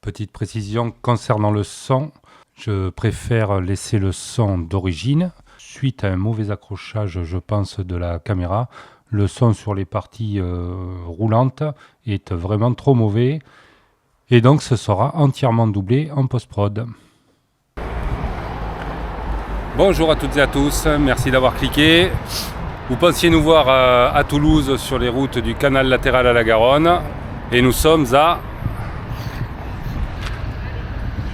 Petite précision concernant le son, je préfère laisser le son d'origine. Suite à un mauvais accrochage, je pense, de la caméra, le son sur les parties roulantes est vraiment trop mauvais. Et donc ce sera entièrement doublé en post-prod. Bonjour à toutes et à tous, merci d'avoir cliqué. Vous pensiez nous voir à Toulouse sur les routes du canal latéral à la Garonne. Et nous sommes à...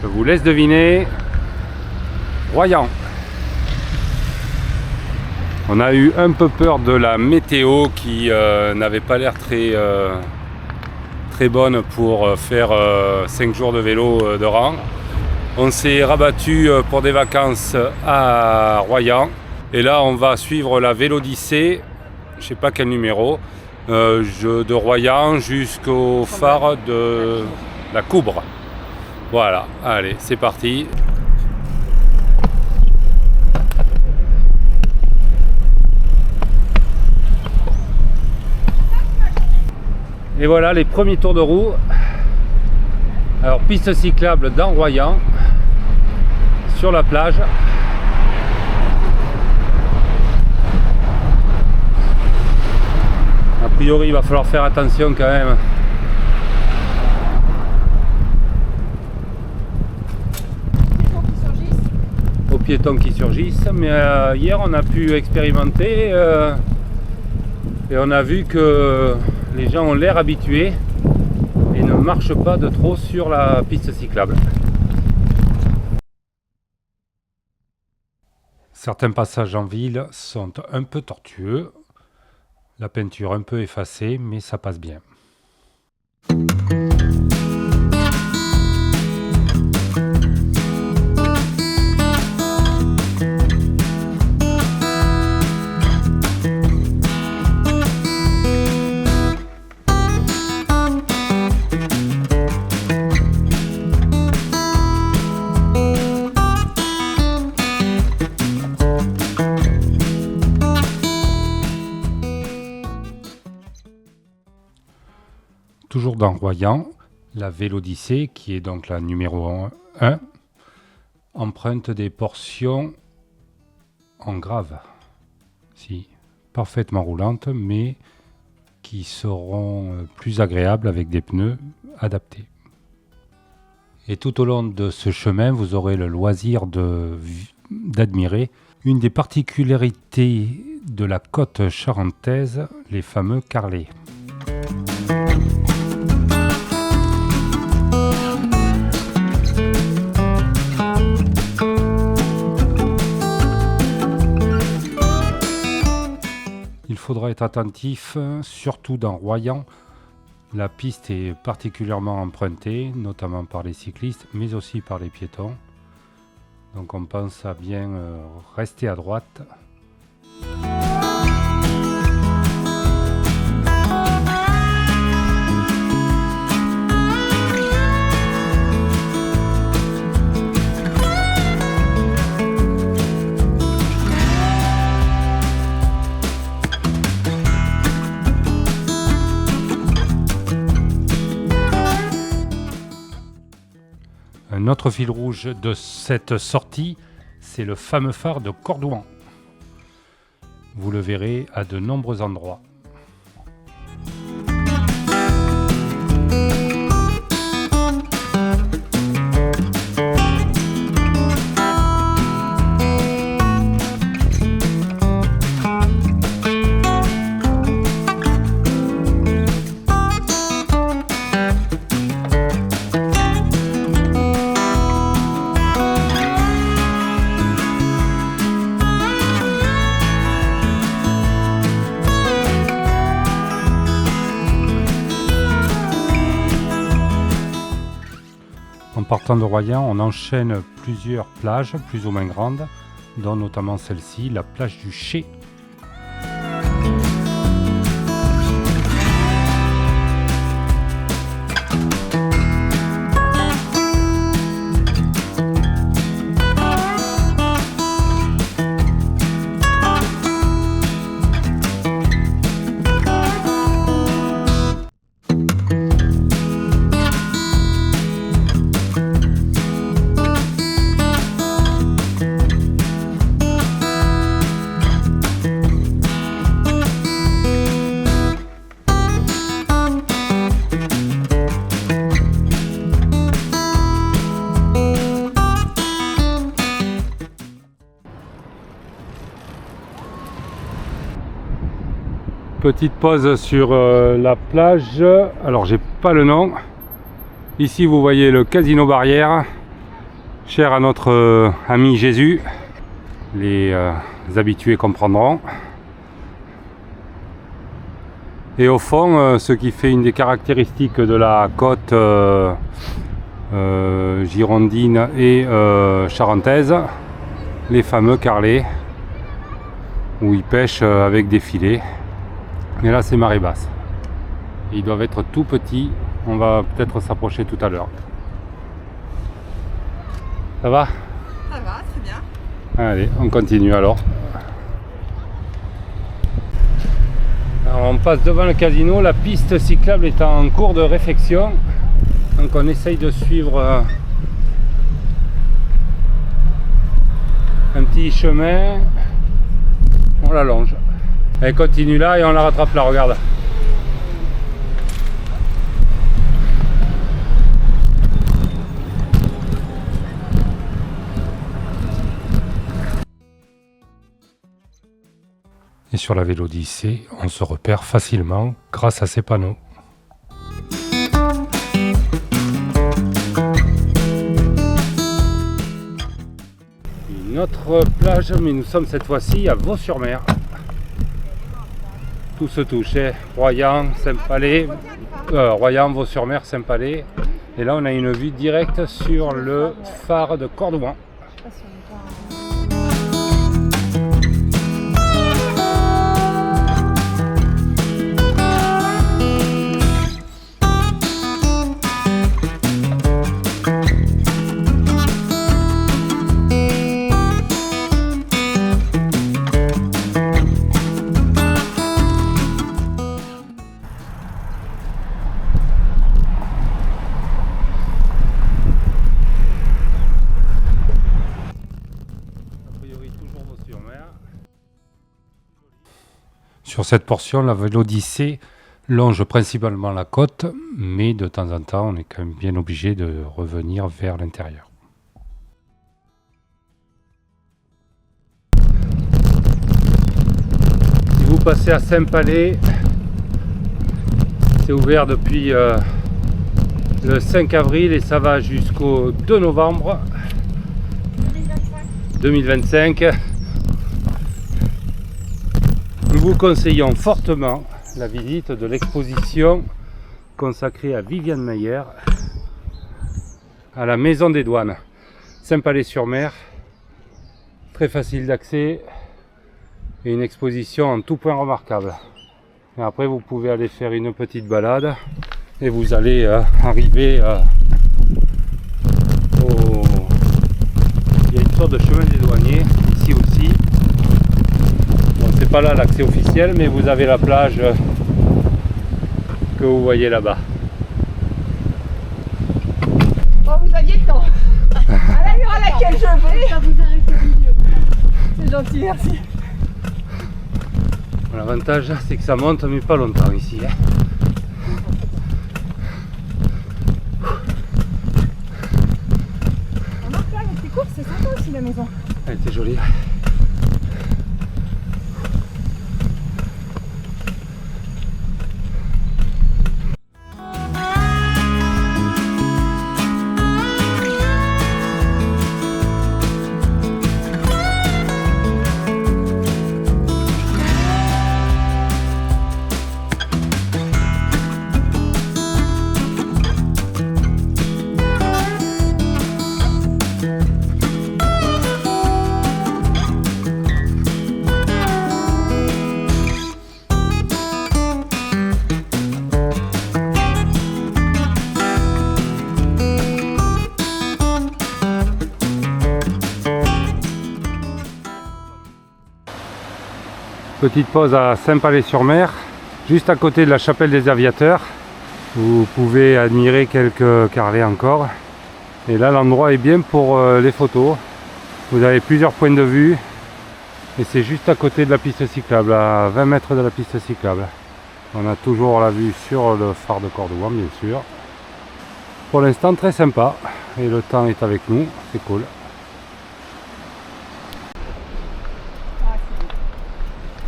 Je vous laisse deviner. Royan. On a eu un peu peur de la météo qui n'avait pas l'air très bonne pour faire 5 jours de vélo de rang. On s'est rabattu pour des vacances à Royan. Et là, on va suivre la Vélodyssée, je ne sais pas quel numéro, de Royan jusqu'au phare de la Coubre. Voilà, allez, c'est parti. Et voilà les premiers tours de roue. Alors, piste cyclable dans Royan, sur la plage. A priori, il va falloir faire attention quand même. Aux piétons qui surgissent. Mais hier, on a pu expérimenter et on a vu que les gens ont l'air habitués et ne marchent pas de trop sur la piste cyclable. Certains passages en ville sont un peu tortueux. La peinture un peu effacée, mais ça passe bien. Toujours dans Royan, la Vélodyssée, qui est donc la numéro 1, emprunte des portions en grave, parfaitement roulantes, mais qui seront plus agréables avec des pneus adaptés. Et tout au long de ce chemin, vous aurez le loisir d'admirer une des particularités de la côte charentaise, les fameux carrelets. Il faudra être attentif, surtout dans Royan. La piste est particulièrement empruntée, notamment par les cyclistes, mais aussi par les piétons. Donc on pense à bien rester à droite. Un autre fil rouge de cette sortie, c'est le fameux phare de Cordouan. Vous le verrez à de nombreux endroits. En partant de Royan, on enchaîne plusieurs plages plus ou moins grandes, dont notamment celle-ci, la plage du Chet. Petite pause sur la plage. Alors j'ai pas le nom. Ici vous voyez le Casino Barrière, cher à notre ami Jésus. Les habitués comprendront. Et au fond, ce qui fait une des caractéristiques de la côte girondine et charentaise, les fameux carrelets où ils pêchent avec des filets. Mais là c'est marée basse. Ils doivent être tout petits. On va peut-être s'approcher tout à l'heure. Ça va? Ça va, très bien. Allez, on continue alors. Alors on passe devant le casino. La piste cyclable est en cours de réfection. Donc on essaye de suivre un petit chemin. On la longe. Elle continue là et on la rattrape là, regarde. Et sur la Vélodyssée, on se repère facilement grâce à ces panneaux. Une autre plage, mais nous sommes cette fois-ci à Vaux-sur-Mer. Tout se touche, Royan, Saint-Palais, Royan, Vaux-sur-Mer, Saint-Palais. Et là on a une vue directe sur le phare de Cordouan. Sur cette portion, la Vélodyssée longe principalement la côte, mais de temps en temps, on est quand même bien obligé de revenir vers l'intérieur. Si vous passez à Saint-Palais, c'est ouvert depuis le 5 avril et ça va jusqu'au 2 novembre 2025. Nous vous conseillons fortement la visite de l'exposition consacrée à Viviane Meyer à la Maison des Douanes, Saint-Palais-sur-Mer. Très facile d'accès et une exposition en tout point remarquable. Et après vous pouvez aller faire une petite balade et vous allez arriver il y a une sorte de chemin des douaniers ici aussi. C'est pas là l'accès officiel, mais vous avez la plage que vous voyez là-bas. Bon, vous aviez le temps. À l'allure à laquelle je vais. Ça vous arrête au milieu. C'est gentil, merci. L'avantage, c'est que ça monte, mais pas longtemps ici. Remarque là, les petits courses, c'est sympa aussi la maison. Elle était jolie. Petite pause à Saint-Palais-sur-Mer, juste à côté de la chapelle des aviateurs. Vous pouvez admirer quelques carrelets encore. Et là l'endroit est bien pour les photos. Vous avez plusieurs points de vue. Et c'est juste à côté de la piste cyclable, à 20 mètres de la piste cyclable. On a toujours la vue sur le phare de Cordouan bien sûr. Pour l'instant très sympa. Et le temps est avec nous, c'est cool.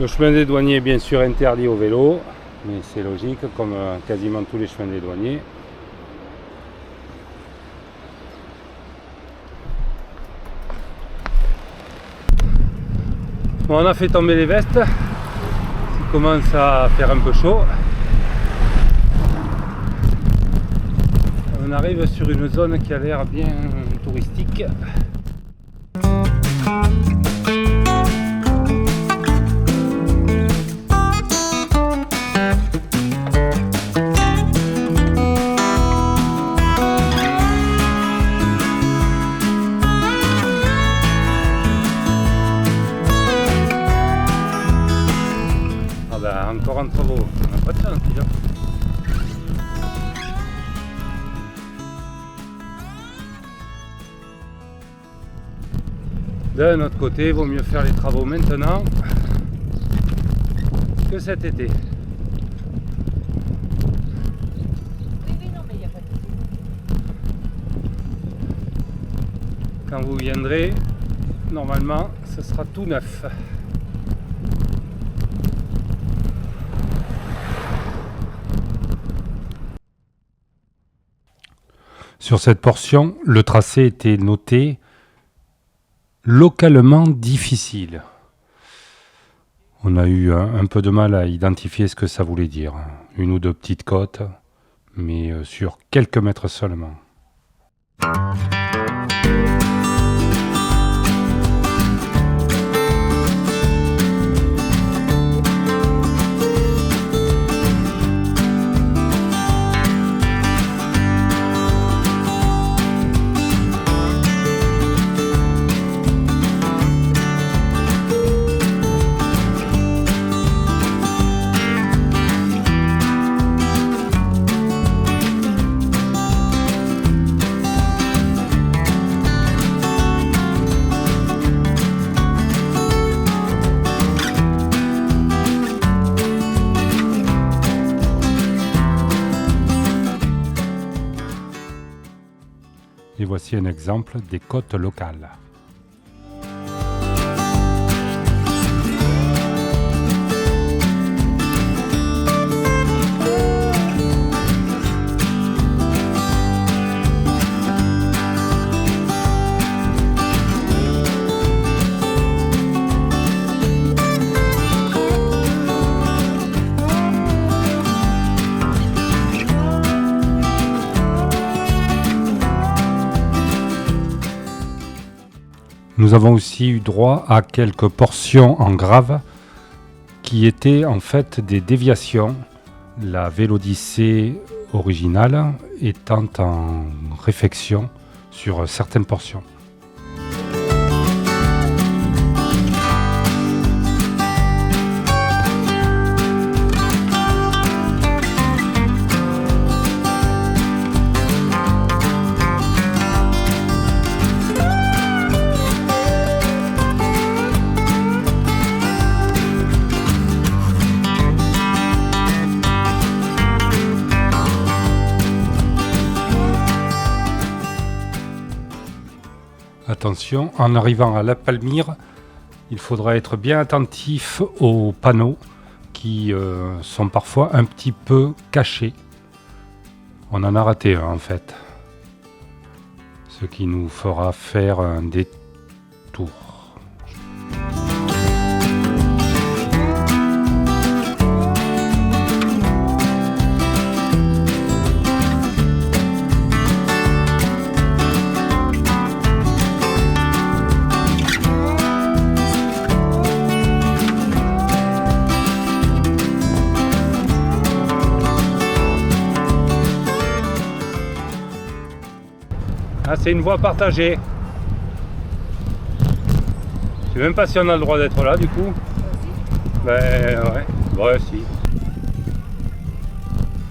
Le chemin des douaniers est bien sûr interdit au vélo, mais c'est logique comme quasiment tous les chemins des douaniers. Bon, on a fait tomber les vestes, il commence à faire un peu chaud. On arrive sur une zone qui a l'air bien touristique. Ah ben encore en travaux, on n'a pas de chance déjà. D'un autre côté, il vaut mieux faire les travaux maintenant que cet été. Oui, non, mais il n'y a pas de souci. Quand vous viendrez, normalement, ce sera tout neuf. Sur cette portion, le tracé était noté localement difficile. On a eu un peu de mal à identifier ce que ça voulait dire. Une ou deux petites côtes, mais sur quelques mètres seulement. Et voici un exemple des côtes locales. Nous avons aussi eu droit à quelques portions en grave qui étaient en fait des déviations, la Vélodyssée originale étant en réfection sur certaines portions. Attention, en arrivant à La Palmyre, il faudra être bien attentif aux panneaux qui sont parfois un petit peu cachés. On en a raté un en fait, ce qui nous fera faire un détour. Ah, c'est une voie partagée. Je sais même pas si on a le droit d'être là du coup. Ben ouais, si.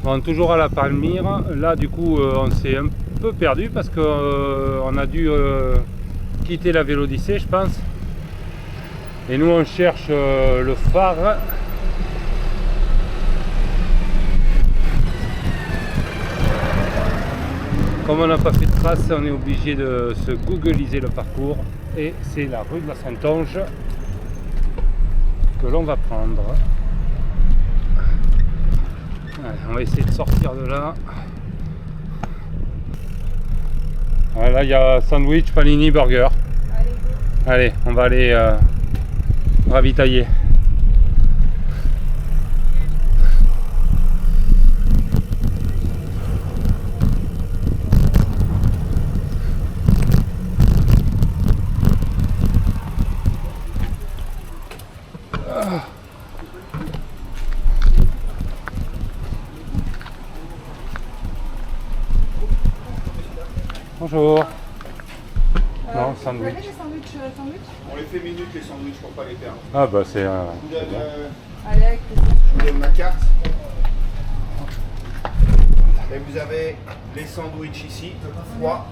Bon, toujours à La Palmyre. Là du coup on s'est un peu perdu parce qu'on a dû quitter la Vélodyssée je pense. Et nous on cherche le phare. Comme on n'a pas fait de trace, on est obligé de se googliser le parcours et c'est la rue de la Saintonge. que l'on va prendre. Allez, on va essayer de sortir de là. Là, il y a sandwich, panini, burger. Allez, on va aller ravitailler. Bonjour. Non, sandwich. Vous avez des sandwichs On les fait minutes les sandwichs pour pas les perdre. Ah bah c'est... Je vous donne, Allez, avec plaisir. je vous donne ma carte. Et vous avez les sandwichs ici, froids,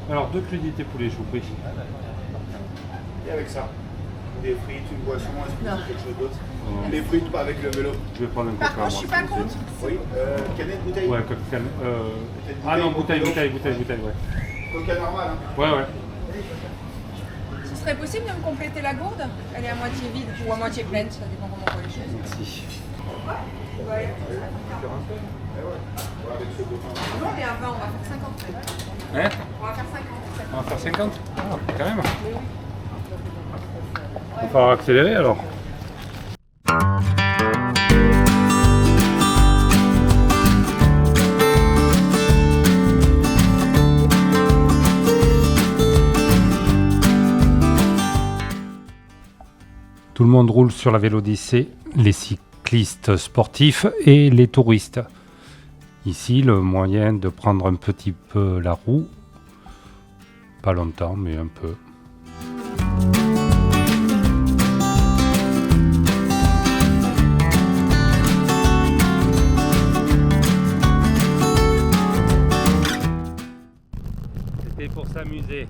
Alors 2 crudités poulet, je vous prie. et avec ça. Des frites, une boisson, est-ce que vous avez quelque chose d'autre? Les frites pas avec le vélo. Je vais prendre un Par coca. contre, je suis pas contre. Oui, canette, bouteille. Ouais, coca. Ah non, bouteille, ouais. Coca normal, hein. Ouais. Ce serait possible de me compléter la gourde? Elle est à moitié vide ou à moitié pleine, ça dépend comment on voit les choses. Merci. Ouais. Avec ce coca. Non, on est à 20, on va faire 50. Hein? On va faire 50. On va faire 50? Ah, quand même. Il va falloir accélérer alors. Tout le monde roule sur la Vélodyssée, les cyclistes sportifs et les touristes. Ici, le moyen de prendre un petit peu la roue, pas longtemps, mais un peu. C'était pour s'amuser.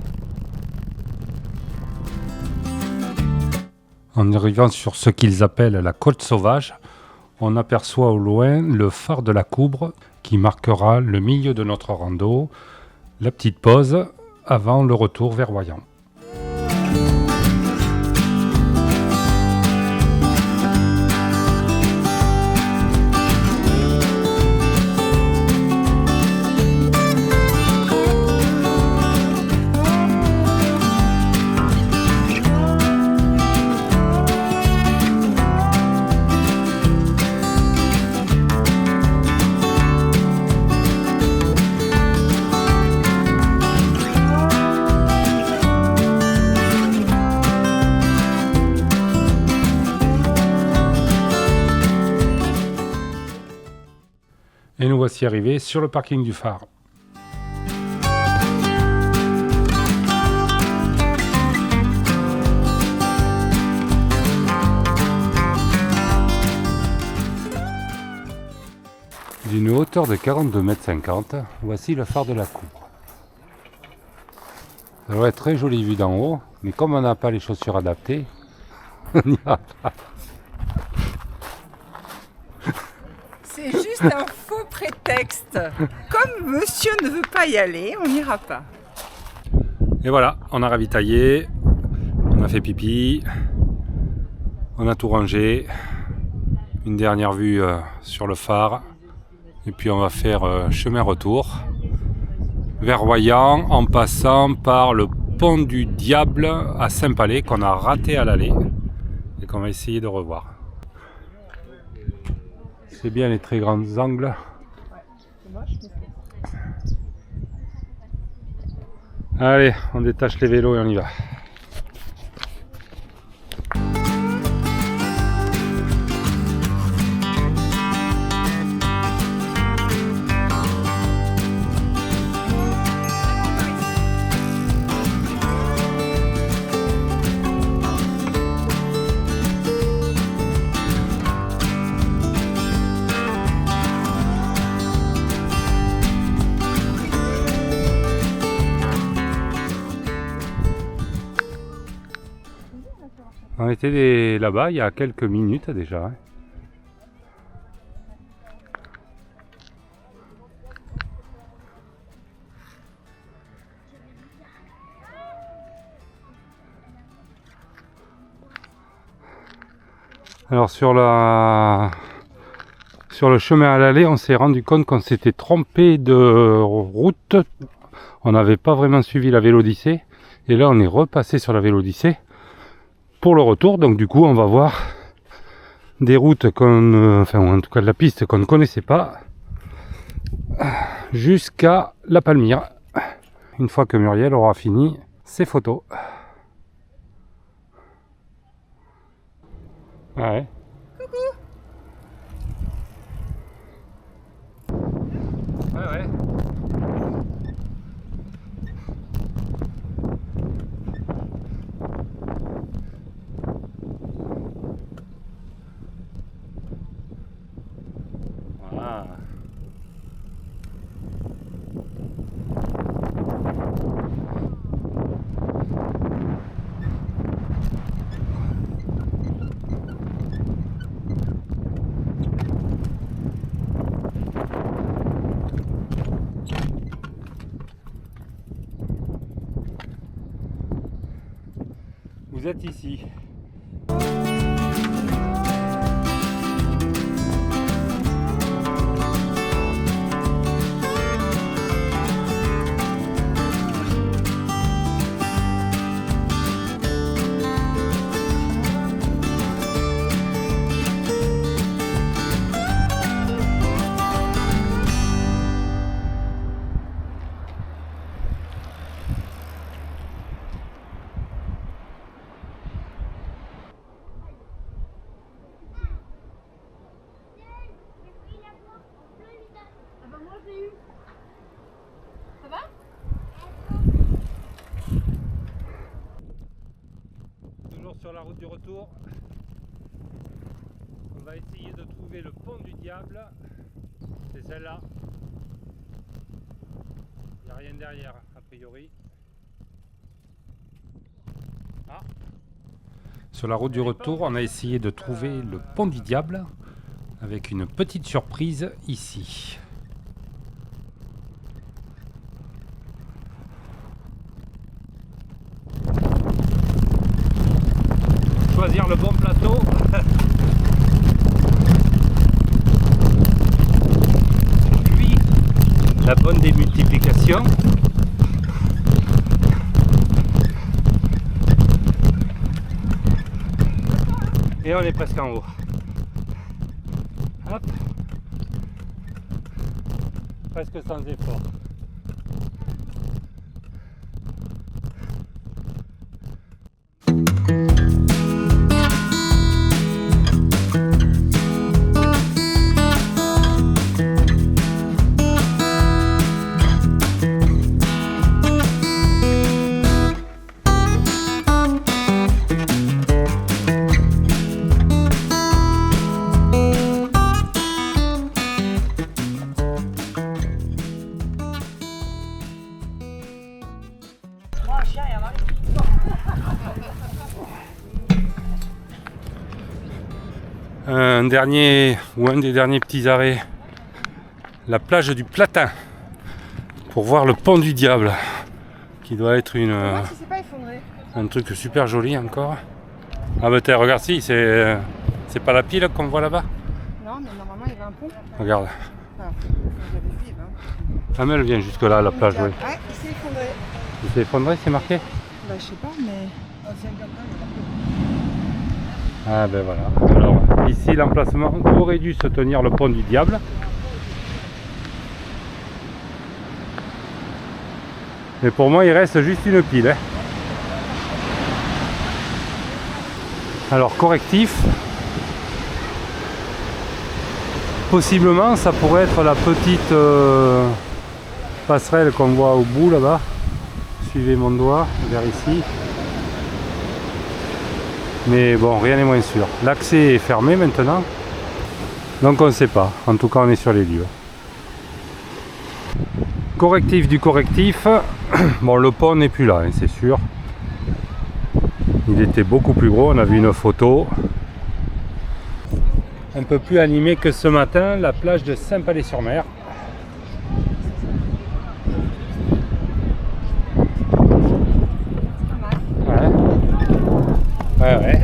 En arrivant sur ce qu'ils appellent la côte sauvage, on aperçoit au loin le phare de la Coubre qui marquera le milieu de notre rando, la petite pause avant le retour vers Royan. Et nous voici arrivés sur le parking du phare. D'une hauteur de 42,50 m, voici le phare de la Coubre. Ça doit être très joli vu d'en haut, mais comme on n'a pas les chaussures adaptées, on n'ira pas. C'est juste un faux prétexte. Comme monsieur ne veut pas y aller, on n'ira pas. Et voilà, on a ravitaillé, on a fait pipi, on a tout rangé, une dernière vue sur le phare, et puis on va faire chemin retour vers Royan en passant par le pont du Diable à Saint-Palais qu'on a raté à l'aller et qu'on va essayer de revoir. C'est bien les très grands angles. Allez, on détache les vélos et on y va. On était là-bas il y a quelques minutes déjà. Alors sur le chemin à l'aller, on s'est rendu compte qu'on s'était trompé de route. On n'avait pas vraiment suivi la Vélodyssée. Et là, on est repassé sur la Vélodyssée pour le retour. Donc du coup, on va voir des routes enfin en tout cas de la piste qu'on ne connaissait pas jusqu'à La Palmyre. Une fois que Muriel aura fini ses photos. Ouais. Coucou. Ouais. Voilà. Vous êtes ici. Toujours sur la route du retour, on va essayer de trouver le pont du diable. C'est celle-là. Il n'y a rien derrière a priori. Ah. Sur la route du retour, on a essayé de trouver le pont du diable avec une petite surprise ici. Choisir le bon plateau. Puis la bonne démultiplication. Et on est presque en haut. Hop. Presque sans effort. Un dernier ou un des derniers petits arrêts, la plage du Platin, pour voir le pont du diable, qui doit être un truc super joli encore. Ah bah regarde, si c'est pas la pile qu'on voit là-bas. Non, mais normalement il y avait un pont. Regarde. Ah, Ah mais elle vient jusque là, la plage, oui. Ouais, il s'est effondré. Il s'est effondré, c'est marqué? Bah je sais pas, mais... Ah ben voilà. Alors ici l'emplacement aurait dû se tenir le pont du diable. Mais pour moi il reste juste une pile. Alors correctif. Possiblement ça pourrait être la petite passerelle qu'on voit au bout là-bas. Suivez mon doigt vers ici. Mais bon, rien n'est moins sûr. L'accès est fermé maintenant. Donc on ne sait pas. En tout cas, on est sur les lieux. Correctif du correctif. Bon, le pont n'est plus là, hein, c'est sûr. Il était beaucoup plus gros. On a vu une photo. Un peu plus animé que ce matin, la plage de Saint-Palais-sur-Mer. Ouais.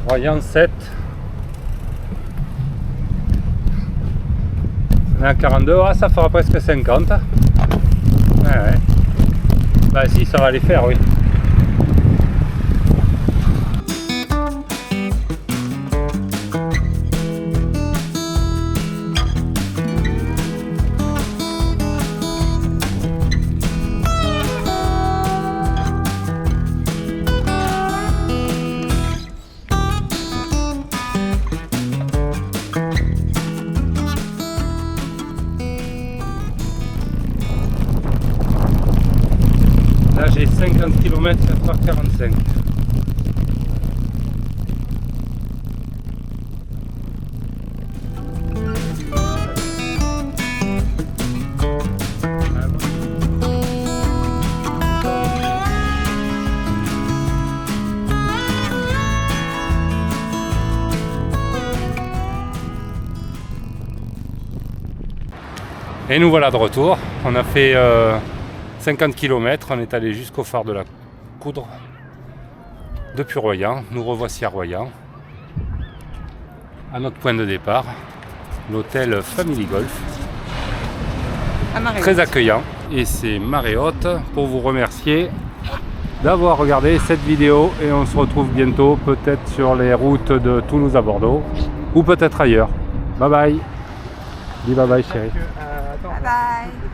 Royan 7. On est à 42, ah, ça fera presque 50. Ouais, ouais. Bah si, ça va les faire, oui. Là j'ai 50 km par 45. Et nous voilà de retour. On a fait 50 km, on est allé jusqu'au phare de la Coudre depuis Royan. Nous revoici à Royan, à notre point de départ, l'hôtel Family Golf. Très accueillant, et c'est marée haute pour vous remercier d'avoir regardé cette vidéo, et on se retrouve bientôt peut-être sur les routes de Toulouse à Bordeaux ou peut-être ailleurs. Bye bye. Dis bye bye chérie. Bye bye.